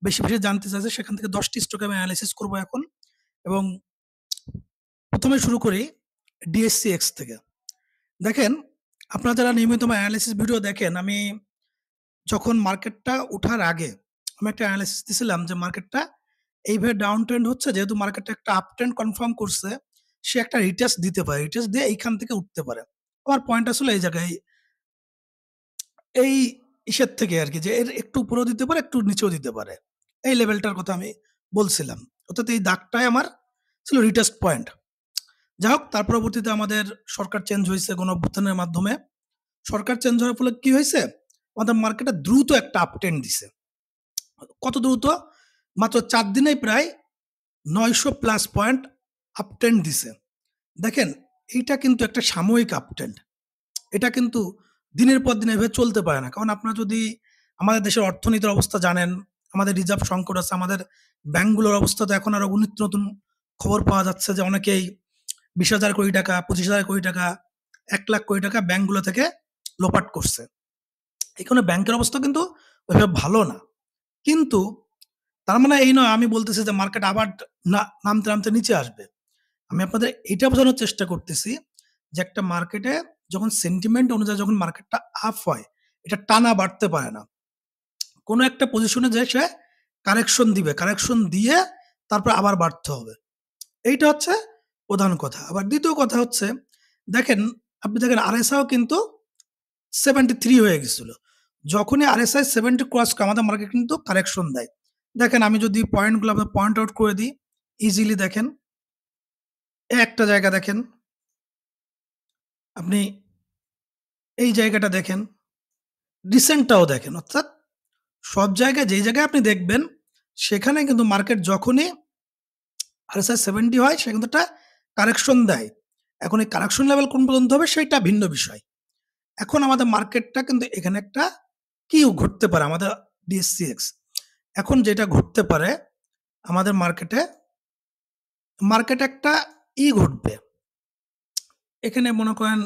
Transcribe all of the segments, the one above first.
বেশি জানতে চাইছে সেখান থেকে ১০ টি স্টক আমি এনালাইসিস করব এখন এবং ১ম এ শুরু করি DSCX থেকে। দেখেন, আপনারা যারা নিয়মিত আমার এনালাইসিস ভিডিও দেখেন, আমি যখন মার্কেটটা উঠার আগে আমি একটা এনালাইসিস দিছিলাম যে মার্কেটটা এইভাবে ডাউন ট্রেন্ড হচ্ছে, যেহেতু মার্কেটটা একটা আপ ট্রেন্ড কনফার্ম করছে, সে একটা রিটেস্ট দিতে পারে। রিটেস্ট দিয়ে এইখান থেকে উঠতে পারে। আমার পয়েন্ট আসলে এই জায়গায়, এই ইসের থেকে আরকি, যে এর একটু উপরেও দিতে পারে, একটু নিচেও দিতে পারে। এই লেভেলটার কথা আমি বলছিলাম। অর্থাৎ এই দাগটাই আমার ছিল রিটেস্ট পয়েন্ট। যাই হোক, তার পরবর্তীতে আমাদের সরকার চেঞ্জ হইছে গণঅভ্যুত্থানের মাধ্যমে। সরকার চেঞ্জ হওয়ার ফলে কি হইছে? আমাদের মার্কেটে দ্রুত একটা আপ ট্রেন্ড দিছে। কত দ্রুত? মাত্র ৪ দিনেই প্রায় ৯০০ প্লাস পয়েন্ট আপ ট্রেন্ড দিছে। দেখেন, এইটা কিন্তু একটা সাময়িক আপ ট্রেন্ড। এটা কিন্তু দিনের পর দিন এভাবে চলতে পারে না। কারণ আপনারা যদি আমাদের দেশের অর্থনীতির অবস্থা জানেন, আমাদের রিজার্ভ সংকট আছে, আমাদের ব্যাংকগুলোর অবস্থা তো এখন আরো নিত্য নতুন খবর পাওয়া যাচ্ছে যে অনেকেই ২০,০০০ কোটি টাকা, ২৫,০০০ কোটি টাকা, ১,০০,০০০ কোটি টাকা ব্যাংকগুলো থেকে লোপাট করছে। এখানে ব্যাংকের অবস্থা কিন্তু ওইভাবে ভালো না। কিন্তু তার মানে এই নয় আমি বলতেছি যে মার্কেট আবার নামতে নিচে আসবে। আমি আপনাদের এটা বোঝানোর চেষ্টা করতেছি যে একটা মার্কেটে যখন সেন্টিমেন্ট অনুযায়ী যখন মার্কেটটা আপ হয়, এটা টানা বাড়তে পারে না। কোন একটা পজিশনে যেয়ে সে কারেকশন দিবে। কারেকশন দিয়ে তারপর আবার বাড়তে হবে। এইটা হচ্ছে প্রধান কথা। আবার ২য় কথা হচ্ছে, দেখেন, আপনি দেখেন RSI ও কিন্তু 73 হয়ে গেছিল। যখনই RSI 70 ক্রস করে আমাদের মার্কেট কিন্তু কারেকশন দেয়। দেখেন, আমি যদি পয়েন্টগুলো আপনার পয়েন্ট আউট করে দিই, ইজিলি দেখেন। একটা জায়গা দেখেন, আপনি এই জায়গাটা দেখেন, রিসেন্টটাও দেখেন। অর্থাৎ সব জায়গায় যেই জায়গায় আপনি দেখবেন, সেখানে কিন্তু মার্কেট যখনই RSI 70 হয়, সে কিন্তু একটা কারেকশন দেয়। এখন এই কারেকশন লেভেল কোন পর্যন্ত হবে সেইটা ভিন্ন বিষয়। এখন আমাদের মার্কেটটা কিন্তু এখানে একটা কি ঘটতে পারে আমাদের DSCX। এখন যেটা ঘটতে পারে আমাদের মার্কেটে একটা ঘটবে। এখানে মনে করেন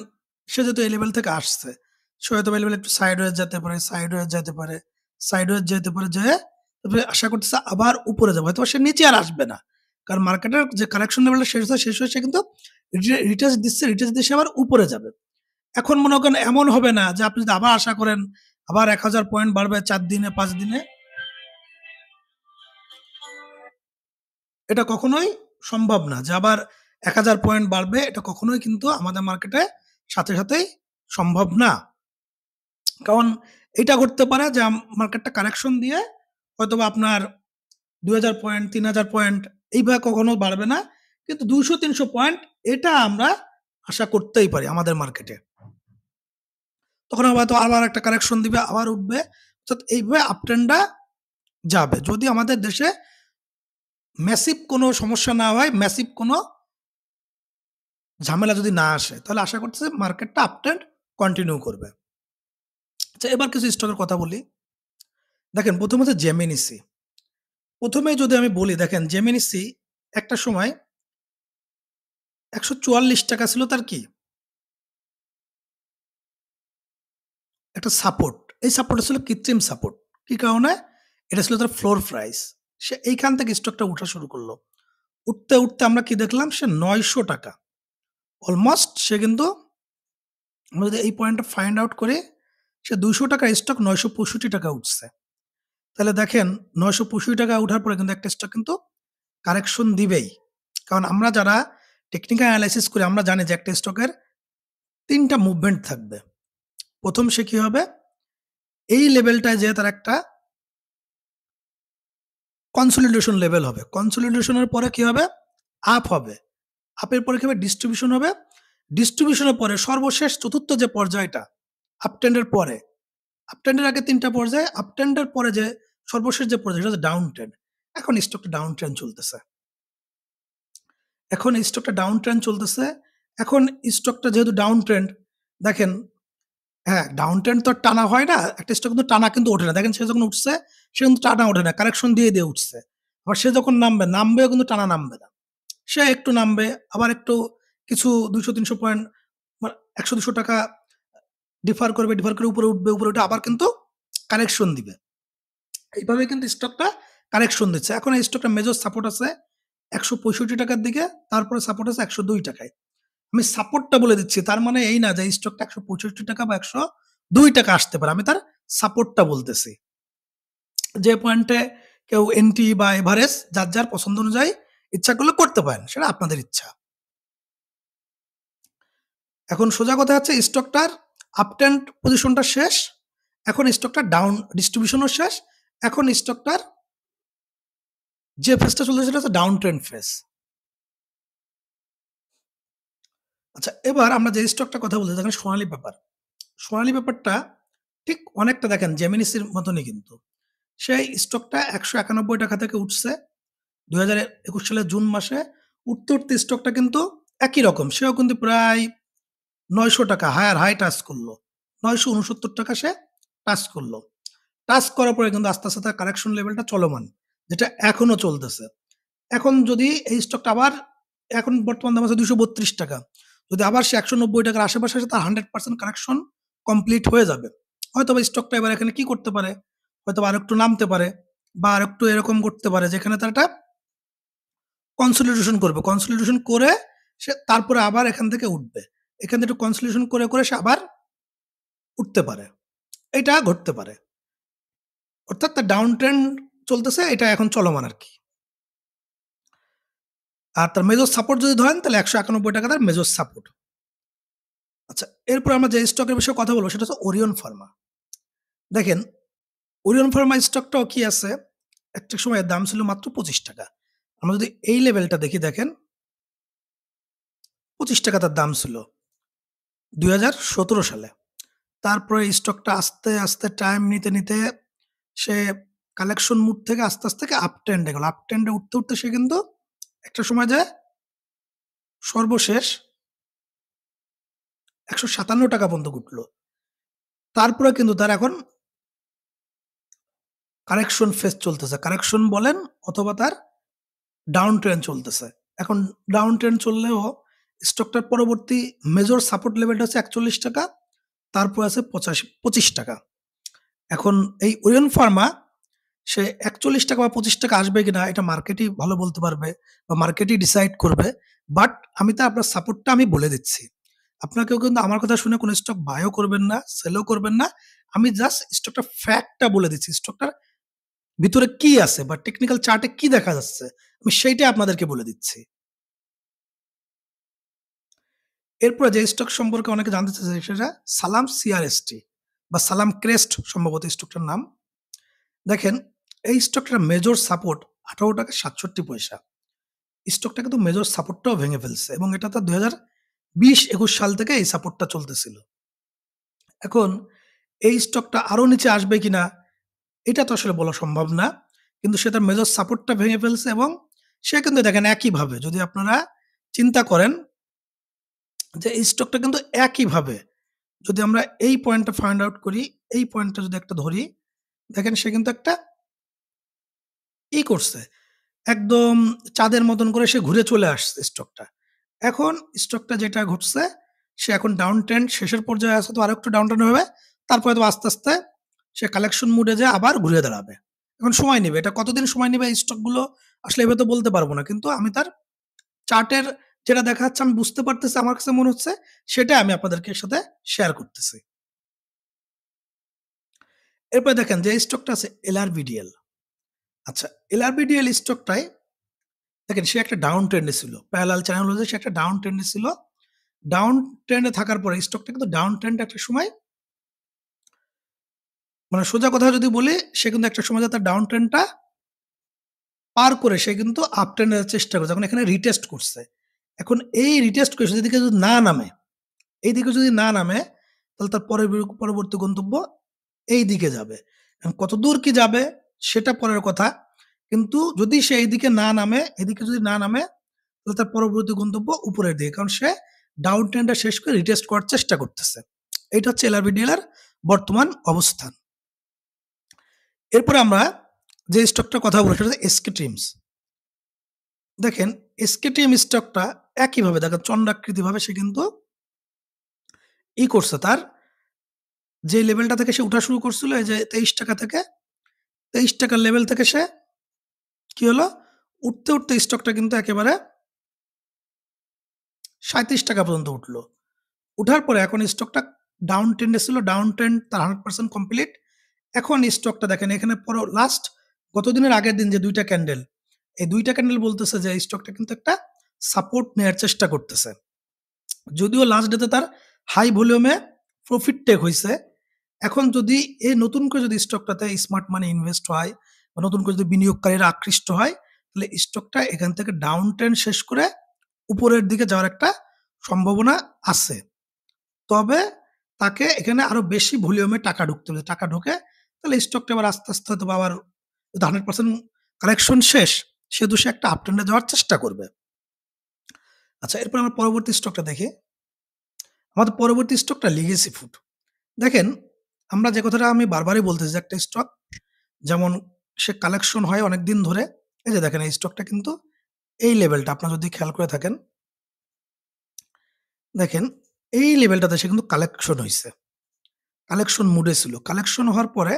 সে যেহেতু এই লেভেল থেকে আসছে, সে হয়তোবা এই লেভেলে একটু সাইডওয়েজ যেতে পারে, সাইডওয়েজ যেতে পারে যেয়ে তারপরে আশা করতেছে আবার উপরে যাবে। হয়তোবা সে নিচে আর আসবে না। কারণ মার্কেটের যে কারেকশন লেভেলটা শেষ হয়ে সে কিন্তু রিটেস্ট দিচ্ছে, রিটেস্ট দিয়ে সে আবার উপরে যাবে। এখন মনে করেন এমন হবে না যে আপনি যদি আবার আশা করেন আবার ১,০০০ পয়েন্ট বাড়বে ৪ দিনে, ৫ দিনে। এটা কখনোই সম্ভব না যে আবার ১,০০০ পয়েন্ট বাড়বে। এটা কখনোই কিন্তু আমাদের মার্কেটে সাথেই সম্ভব না। কারণ এটা ঘটতে পারে যে মার্কেটটা কারেকশন দিয়ে হয়তোবা আপনার ২,০০০ পয়েন্ট, ৩,০০০ পয়েন্ট এইভাবে কখনো বাড়বে না। কিন্তু ২০০-৩০০ পয়েন্ট এটা আমরা আশা করতেই পারি আমাদের মার্কেটে। তখন হয়তো আবার একটা কারেকশন দিবে, আবার উঠবে। অর্থাৎ এইভাবে আপ ট্রেন্ডটা যাবে। যদি আমাদের দেশে ম্যাসিভ কোনো সমস্যা না হয়, ম্যাসিভ কোনো ঝামেলা যদি না আসে, তাহলে আশা করতেছি মার্কেটটা আপ ট্রেন্ড কন্টিনিউ করবে। আচ্ছা, এবার কিছু স্টকের কথা বলি। দেখেন, ১ম হচ্ছে জেমিনি-সি। ১ম এই যদি আমি বলি, দেখেন জেমিনি-সি একটা সময় ৳১৪৪ ছিল তার কি? একটা সাপোর্ট। এই সাপোর্টটা ছিল কৃত্রিম সাপোর্ট। কি কারণে? এটা ছিল তার ফ্লোর প্রাইস। সে এইখান থেকে স্টকটা উঠা শুরু করলো। উঠতে আমরা কি দেখলাম? সে ৳৯০০, অলমোস্ট সে কিন্তু, আমরা যদি এই পয়েন্টটা ফাইন্ড আউট করি, সে ৳২০০ স্টক ৳৯৬৫ উঠছে। তাহলে দেখেন, ৳৯৬৫ উঠার পরে কিন্তু একটা স্টক কিন্তু কারেকশন দিবেই। কারণ আমরা যারা টেকনিক্যাল এনালাইসিস করি, আমরা জানি যে একটা স্টকের ৩ টা মুভমেন্ট থাকবে। ১ম সে কি হবে? এই লেভেলটায় যেয়ে তার একটা কনসলিডেশন লেভেল হবে। কনসলিডেশন এর পরে কি হবে? আপ হবে। আপের পরে কি হবে? ডিস্ট্রিবিউশন হবে। ডিস্ট্রিবিউশনের পরে সর্বশেষ ৪র্থ যে পর্যায়টা, আপট্রেন্ড এর পরে, আপট্রেন্ড এর আগে ৩ টা পর্যায়, আপট্রেন্ড এর পরে যে সর্বশেষ যে পর্যায়, সেটা হচ্ছে ডাউন ট্রেন্ড। এখন স্টকটা ডাউন ট্রেন্ড চলতেছে। এখন স্টকটা ডাউন ট্রেন্ড চলতেছে। এখন স্টকটা যেহেতু ডাউন ট্রেন্ড, দেখেন, হ্যাঁ, ডাউন ট্রেন্ড তো আর টানা হয় না। একটা স্টক কিন্তু টানা কিন্তু ওঠে না। দেখেন, সে যখন উঠছে, সে কিন্তু টানা ওঠে না। কারেকশন দিয়ে উঠছে। আবার সে যখন নামবেও কিন্তু টানা নামবে না। সে একটু নামবে, আবার একটু কিছু ২০০-৩০০ পয়েন্ট, ১০০-২০০ টাকা ডিফার করে উপরে উঠবে, উপরে উঠে আবার কিন্তু কারেকশন দিবে। এইভাবে কিন্তু স্টকটা কারেকশন দিচ্ছে। এখন এই স্টকটা মেজর সাপোর্ট আছে ৳১৬৫ র দিকে, তারপরে সাপোর্ট আছে ৳১০২ য়। আমি সাপোর্টটা বলে দিচ্ছি। তার মানে এই না যে এই স্টকটা ৳১৬৫ বা ৳১০২ আসতে পারে। আমি তার সাপোর্টটা বলতেছি। যে পয়েন্টে কেউ এন্ট্রি বা এভারেজ যার পছন্দ অনুযায়ী ইচ্ছা করলে করতে পারেন। সেটা আপনাদের ইচ্ছা। এখন সোজা কথা হচ্ছে স্টকটার আপ ট্রেন্ড পজিশনটা শেষ। এখন স্টকটার ডাউন ডিস্ট্রিবিউশনও শেষ। এখন স্টকটার যে ফেজটা চলতেছে সেটা হচ্ছে ডাউন ট্রেন্ড ফেজ। আচ্ছা, এবার আমরা যে স্টকটার কথা বলছি দেখেন সোনালী পেপার। সোনালী পেপারটা ঠিক অনেকটা দেখেন জেমিনিসির মতনই কিন্তু। সেই স্টকটা ৳১৯১ থেকে উঠছে ২০২১ সালের জুন মাসে। উঠতে স্টকটা কিন্তু একই রকম। সেও কিন্তু প্রায় ৳৯০০ হায়ার হাই টাচ করলো। ৳৯৬৯ সে টাচ করলো। টাচ করার পরে কিন্তু আস্তে, আস্তে তার কারেকশন লেভেলটা চলমান। যেটা এখনো চলতেছে। এখন যদি এই স্টকটা আবার এখন বর্তমান দাম আছে ৳২৩২। যদি আবার সে ৳১৯০ র আশেপাশে আসে তার 100% কারেকশন কমপ্লিট হয়ে যাবে। হয়তোবা স্টকটা এবার এখানে কি করতে পারে? হয়তোবা আরেকটু নামতে পারে বা আরেকটু এরকম করতে পারে যেখানে তার একটা কনসলিডেশন করবে। কনসলিডেশন করে সে তারপরে আবার এখান থেকে উঠবে। এখান থেকে একটু কনসলিডেশন করে সে আবার উঠতে পারে। এটা ঘটতে পারে। অর্থাৎ তার ডাউন ট্রেন্ড চলতেছে, এটা এখন চলমান আরকি। আর তার মেজর সাপোর্ট যদি ধরেন তাহলে ৳১৯১ তার মেজর সাপোর্ট। আচ্ছা, এরপর আমরা যে স্টকের বিষয়ে কথা বলব সেটা হচ্ছে ওরিয়ন ফার্মা। দেখেন ওরিয়ন ফার্মা স্টকটাও কি আছে, একটা সময় এর দাম ছিল মাত্র ৳২৫। আমরা যদি এই লেভেলটা দেখি দেখেন ৳২৫ তার দাম ছিল ২০১৭ সালে। তারপরে এই স্টকটা আস্তে, আস্তে টাইম নিতে সে কালেকশন মুড থেকে আস্তে আপ ট্রেন্ড এ গেল। আপ ট্রেন্ড এ উঠতে সে কিন্তু একটা সময় যেয়ে সর্বশেষ ৳১৫৭ পর্যন্ত উঠল। তারপরে কিন্তু তার এখন কারেকশন ফেজ চলতেছে। কারেকশন বলেন অথবা তার ডাউন ট্রেন্ড চলতেছে। এখন ডাউন ট্রেন্ড চললেও স্টকটার পরবর্তী মেজর সাপোর্ট লেভেলটা হচ্ছে ৳৪১, তারপর আছে ৳২৫। এখন এই ওরিয়ন ফার্মা সে ৳৪১ বা ৳২৫ আসবে কিনা এটা মার্কেটই ভালো বলতে পারবে বা মার্কেটই ডিসাইড করবে। বাট আমি তো আপনার সাপোর্টটা আমি বলে দিচ্ছি। আপনাকেও কিন্তু আমার কথা শুনে কোন স্টক বাই ও করবেন না, সেল ও করবেন না। আমি জাস্ট স্টকটার ফ্যাক্টটা বলে দিচ্ছি। স্টকটার ভিতরে কি আছে বা টেকনিক্যাল চার্টে কি দেখা যাচ্ছে, আমি সেইটাই আপনাদেরকে বলে দিচ্ছি। এরপরে যে স্টক সম্পর্কে অনেকে জানতে চাইছে সেটা সালাম সিআরএসটি বা সালাম ক্রেস্ট সম্ভবত স্টকটার নাম। দেখেন এই স্টকটার মেজর সাপোর্ট ৳১৮.৬৭। স্টকটা কিন্তু মেজর সাপোর্টটাও ভেঙে ফেলছে এবং এটা তো ২০২০-২১ সাল থেকে এই সাপোর্টটা চলতেছিল। এখন এই স্টকটা আরো নিচে আসবে কিনা এটা তো আসলে বলা সম্ভব না। কিন্তু সে তার মেজর সাপোর্টটা ভেঙে ফেলছে এবং সে কিন্তু দেখেন একইভাবে যদি আপনারা চিন্তা করেন যে এই স্টকটা কিন্তু একইভাবে যদি আমরা এই পয়েন্টটা ফাইন্ড আউট করি, এই পয়েন্টটা যদি একটা ধরি, দেখেন সে কিন্তু একটা করছে। একদম চাঁদের মতন করে সে ঘুরে চলে আসছে স্টকটা। এখন স্টকটা যেটা ঘটছে, সে এখন ডাউন ট্রেন্ড শেষের পর্যায়ে আছে তো আরেকটু ডাউন ট্রেন্ড হবে। তারপরে হয়তোবা আস্তে সে কালেকশন মুড এ যেয়ে আবার ঘুরে দাঁড়াবে। এখন সময় নিবে। এটা কতদিন সময় নিবে এই স্টকগুলো আসলে এভাবে তো বলতে পারব না। কিন্তু আমি তার চার্টের যেটা দেখা যাচ্ছে আমি বুঝতে পারতেছি, আমার কাছে মনে হচ্ছে সেটাই আমি আপনাদেরকে সাথে শেয়ার করতেছি। এরপরে দেখেন যে স্টকটা আছে এলআরবিডিএল। আচ্ছা, এলআরবিডিএল স্টকটায় দেখেন সে একটা ডাউন ট্রেন্ড এ ছিল। প্যারালাল চ্যানেল অনুযায়ী সে একটা ডাউন ট্রেন্ড এ ছিল। ডাউন ট্রেন্ড এ থাকার পরে স্টকটা কিন্তু ডাউন ট্রেন্ড একটা সময় মানে সোজা কথা যদি বলি, সে কিন্তু একটা সময় যেয়ে তার ডাউন ট্রেন্ডটা পার করে সে কিন্তু আপ ট্রেন্ড এর চেষ্টা করছে। এখন এখানে রিটেস্ট করছে। এখন এই রিটেস্ট করে সে এদিকে যদি না নামে, এইদিকে যদি না নামে তাহলে তার পরবর্তী গন্তব্য এই দিকে যাবে। এখন কতদূর কি যাবে সেটা পরের কথা। কিন্তু যদি সে এইদিকে না নামে, এদিকে যদি না নামে তাহলে তার পরবর্তী গন্তব্য উপরের দিকে। কারণ সে ডাউন ট্রেন্ডটা শেষ করে রিটেস্ট করার চেষ্টা করতেছে। এইটা হচ্ছে এলআরবিডিএল এর বর্তমান অবস্থান। এরপরে আমরা যে স্টকটার কথা বলব সেটা হচ্ছে এসকে ট্রিমস। দেখেন এসকে ট্রিম স্টকটা একইভাবে দেখেন চন্দ্রাকৃতিভাবে সে কিন্তু করছে তার যে লেভেলটা থেকে সে উঠা শুরু করছিল এই যে ৳২৩ থেকে ৳২৩ লেভেল থেকে সে কি হলো? উঠতে স্টকটা কিন্তু একেবারে ৳৩৭ পর্যন্ত উঠলো। উঠার পরে এখন স্টকটা ডাউন ট্রেন্ড এ ছিল। ডাউন ট্রেন্ড তার 100% কমপ্লিট। এখন স্টকটা দেখেন এখানে পুরো লাস্ট গত দিনের আগের দিন যে ২ টা ক্যান্ডেল, এই ২ টা ক্যান্ডেল বলতেছে যে এই স্টকটা কিন্তু একটা সাপোর্ট নেয়ার চেষ্টা করতেছে। যদিও লাস্ট ডে তে তার হাই ভলিউমে প্রফিট টেক হইছে। এখন যদি নতুন করে যদি স্টকটাতে স্মার্ট মানি ইনভেস্ট হয় বা নতুন করে যদি বিনিয়োগকারীরা আকৃষ্ট হয়, তাহলে স্টকটা এখান থেকে ডাউন ট্রেন্ড শেষ করে উপরের দিকে যাওয়ার একটা সম্ভাবনা আছে। তবে তাকে এখানে আরো বেশি ভলিউমে টাকা ঢুকতে হবে। টাকা ঢুকে তাহলে স্টকটা আবার আস্তে হয়তোবা আবার যদি 100% কারেকশন শেষ, সেহেতু সে একটা আপট্রেন্ডে যাওয়ার চেষ্টা করবে। আচ্ছা, এরপর আমরা পরবর্তী স্টকটা দেখি। আমাদের পরবর্তী স্টকটা লিগেসি ফুড। দেখেন, আমরা যে কথাটা আমি বারবারই বলতেছি যে একটা স্টক যেমন সে কালেকশন হয় অনেকদিন ধরে। এই যে দেখেন এই স্টকটা কিন্তু এই লেভেলটা আপনারা যদি খেয়াল করে থাকেন, দেখেন এই লেভেলটাতে সে কিন্তু কালেকশন হইছে। কালেকশন মুডে ছিল। কালেকশন হওয়ার পরে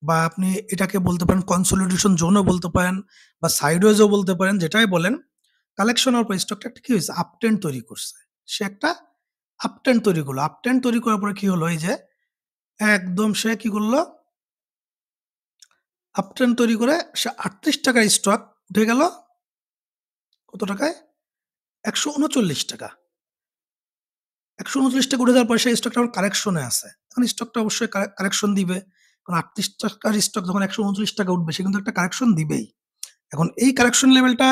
বা আপনি এটাকে বলতে পারেন কনসলিডেশন জোনও বলতে পারেন বা সাইডওয়েজও বলতে পারেন, যেটাই বলেন। কালেকশন হওয়ার পর স্টকটা একটা কি হইছে? আপট্রেন্ড তৈরি করছে। সে একটা আপট্রেন্ড তৈরি করলো। আপট্রেন্ড তৈরি করার পরে কি হলো? এই যে একদম সে কি করলো? আপট্রেন্ড তৈরি করে সে ৳৩৮ র স্টক উঠে গেল কত টাকায়? ৳১৩৯। ৳১৩৯ উঠে যাওয়ার পরে সেই স্টকটা এখন কারেকশন এ আছে। এখন স্টকটা অবশ্যই কারেকশন দিবে। কারণ ৳৩৮ র স্টক যখন ৳১৩৯ উঠবে সে কিন্তু একটা কারেকশন দিবেই। এখন এই কারেকশন লেভেলটা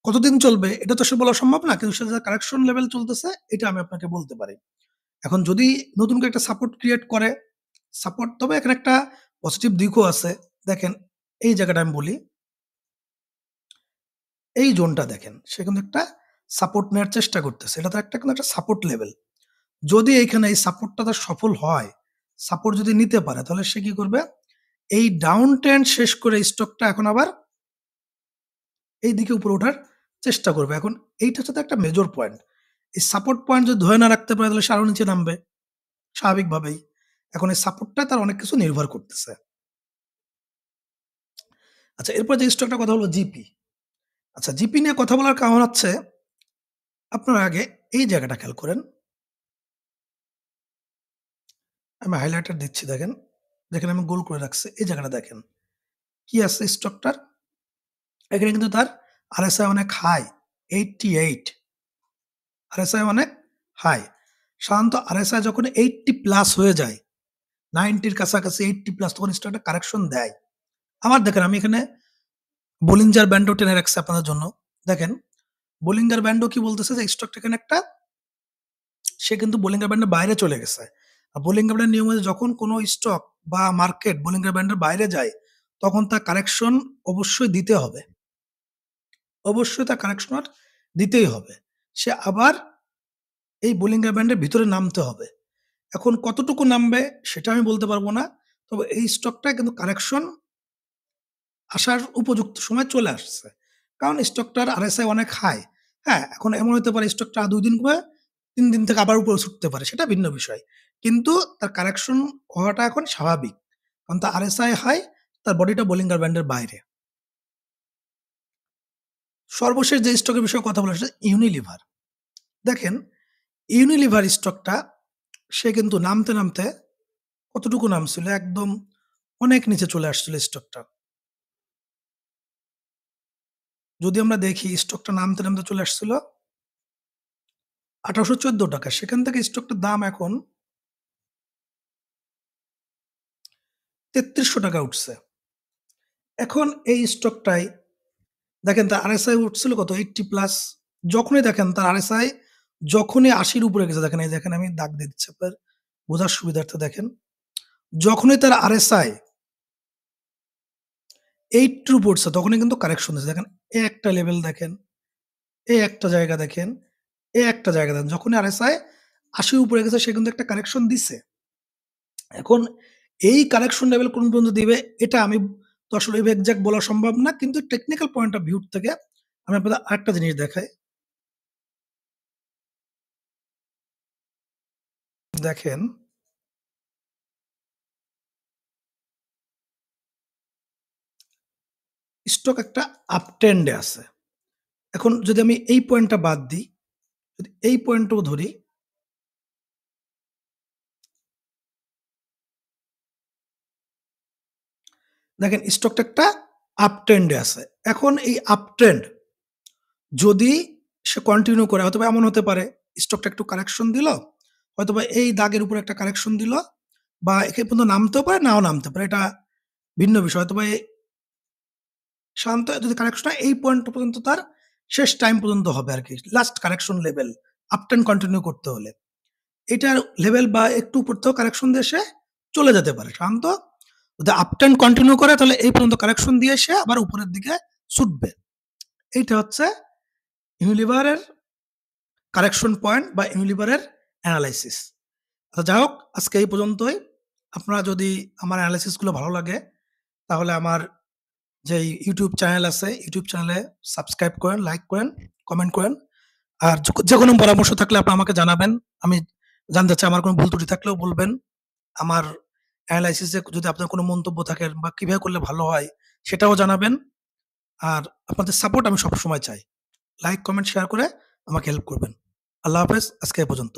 কতদিন চলবে এটা তো আসলে বলা সম্ভব না। কিন্তু সে যে কারেকশন লেভেল চলতেছে এটা আমি আপনাকে বলতে পারি। এখন যদি নতুন করে একটা সাপোর্ট ক্রিয়েট করে, সাপোর্ট তবে এখানে একটা পজিটিভ দিকও আছে। দেখেন এই জায়গাটা আমি বলি, এই জোনটা দেখেন সে কিন্তু একটা সাপোর্ট নেয়ার চেষ্টা করতেছে। এটা তার একটা কিন্তু একটা সাপোর্ট লেভেল। যদি এইখানে এই সাপোর্টটা তার সফল হয়, সাপোর্ট যদি নিতে পারে তাহলে সে কি করবে? এই ডাউন ট্রেন্ড শেষ করে স্টকটা এখন আবার এই দিকে উপরে ওঠার চেষ্টা করবে। এখন এইটা হচ্ছে তার একটা মেজর পয়েন্ট। এই সাপোর্ট পয়েন্ট যদি ধরে না রাখতে পারে তাহলে সে আরো নিচে নামবে স্বাভাবিকভাবেই। এখন এই সাপোর্টটায় তার অনেক কিছু নির্ভর করতেছে। আচ্ছা, এরপর যে স্টকটার কথা বলব জিপি। আচ্ছা, জিপি নিয়ে কথা বলার কারণ হচ্ছে আপনারা আগে এই জায়গাটা খেয়াল করেন। আমি হাইলাইটার দিচ্ছি দেখেন। যেখানে আমি গোল করে রাখছি এই জায়গাটা দেখেন। কি আছে স্টকটার? এখানে কিন্তু তার আরএসআই অনেক হাই 88 আরএসআই অনেক হাই। সাধারণত আরএসআই যখন 80 প্লাস হয়ে যায়, 90 র কাছাকাছি 80 প্লাস তখন স্টকটা কারেকশন দেয়। আবার দেখেন আমি এখানে বলিঞ্জার ব্যান্ডও টেনে রাখছি আপনাদের জন্য। দেখেন বলিঞ্জার ব্যান্ডও কি বলতেছে যে স্টকটা এখানে একটা সে কিন্তু বোলিঙ্গার ব্যান্ডের বাইরে চলে গেছে। আর বোলিঙ্গার ব্যান্ডের নিয়ম হচ্ছে যখন কোনো স্টক বা মার্কেট বোলিঙ্গার ব্যান্ডের বাইরে যায়, তখন তার কারেকশন অবশ্যই দিতে হবে। অবশ্যই তার কারেকশন দিতেই হবে। সে আবার এই বোলিঙ্গার ব্যান্ডের ভিতরে নামতে হবে। এখন কতটুকু নামবে সেটা আমি বলতে পারব না। তবে এই স্টকটা কিন্তু কারেকশন আসার উপযুক্ত সময় চলে আসছে। কারণ স্টকটার আরএসআই অনেক হাই। হ্যাঁ, এখন এমন হতে পারে স্টকটা ২ দিন করে ৩ দিন থেকে আবার উপরে ছুটতে পারে। সেটা ভিন্ন বিষয়। কিন্তু তার কারেকশন হওয়াটা এখন স্বাভাবিক। কারণ তার আরএসআই হাই, তার বডিটা বোলিঙ্গার ব্যান্ডের বাইরে। সর্বশেষ যে স্টকের বিষয়ে কথা বলা সেটা ইউনিলিভার। দেখেন ইউনিলিভার স্টকটা সে কিন্তু নামতে কতটুকু নামছিল? একদম অনেক নিচে চলে আসছিল স্টকটা। যদি আমরা দেখি স্টকটা নামতে চলে আসছিল ৳১৮১৪। সেখান থেকে স্টকটার দাম এখন ৳৩৩০০ উঠছে। এখন এই স্টকটায় দেখেন তার আরএসআই উঠছিল কত? 80 প্লাস। যখনই দেখেন তার আরএসআই যখনই ৮০ র উপরে গেছে দেখেন এই দেখেন আমি দাগ দিয়ে দিচ্ছি আপনার বোঝার সুবিধার্থে দেখেন। যখনই তার আরএসআই ৮০ র পড়ছে তখনই কিন্তু কারেকশন দিছে। দেখেন এ একটা লেভেল দেখেন, এ একটা জায়গা দেখেন, এ একটা জায়গা দেখেন। যখনই আরএসআই ৮০ র উপরে গেছে সে কিন্তু একটা কারেকশন দিছে। এখন এই কারেকশন লেভেল কোন পর্যন্ত দিবে এটা আমি তো আসলে এক্সাক্ট বলা সম্ভব না। কিন্তু টেকনিক্যাল পয়েন্ট অফ ভিউ থেকে আমি আপনাদের আরেকটা জিনিস দেখাই। দেখেন স্টক একটা আপ ট্রেন্ডে আছে। এখন যদি আমি এই পয়েন্টটা বাদ দিই, যদি এই পয়েন্টটাও ধরি, দেখেন স্টকটা একটা আপ ট্রেন্ডে আছে। এখন এই আপ ট্রেন্ড যদি সে কন্টিনিউ করে, হয়তোবা এমন হতে পারে স্টকটা একটু কারেকশন দিল, হয়তোবা এই দাগের উপরে একটা কারেকশন দিল, বা এখানে পর্যন্ত নামতেও পারে, নাও নামতে পারে। এটা ভিন্ন বিষয়। হয়তোবা সাধারণত যদি কারেকশন হয় এই পয়েন্ট পর্যন্ত তার শেষ টাইম পর্যন্ত হবে আরকি। Last correction level up trend continue করতে হলে। এটার লেভেল বা একটু উপর থেকেও কারেকশন দিয়ে সে চলে যেতে পারে। সাধারণত যদি আপ ট্রেন্ড কন্টিনিউ করে তাহলে এই পর্যন্ত কারেকশন দিয়ে সে আবার উপরের দিকে ছুটবে। এইটা হচ্ছে ইউনিলিভারের কারেকশন পয়েন্ট বা ইউনিলিভারের এনালাইসিস। তো যাই হোক, আজকে এই পর্যন্তই। আপনার যদি আমার এনালাইসিস গুলো ভালো লাগে তাহলে আমার যেই ইউটিউব চ্যানেল আছে, ইউটিউব চ্যানেলে সাবস্ক্রাইব করেন, লাইক করেন, কমেন্ট করেন। আর যেকোনো পরামর্শ থাকলে আপনি আমাকে জানাবেন। আমি জানতে চাই, আমার কোনো ভুল ত্রুটি থাকলেও বলবেন। আমার এনালাইসিস এ যদি আপনার কোনো মন্তব্য থাকে বা কিভাবে করলে ভালো হয় সেটাও জানাবেন। আর আপনাদের সাপোর্ট আমি সবসময় চাই। লাইক, কমেন্ট, শেয়ার করে আমাকে হেল্প করবেন। আল্লাহ হাফেজ। আজকে এ পর্যন্ত।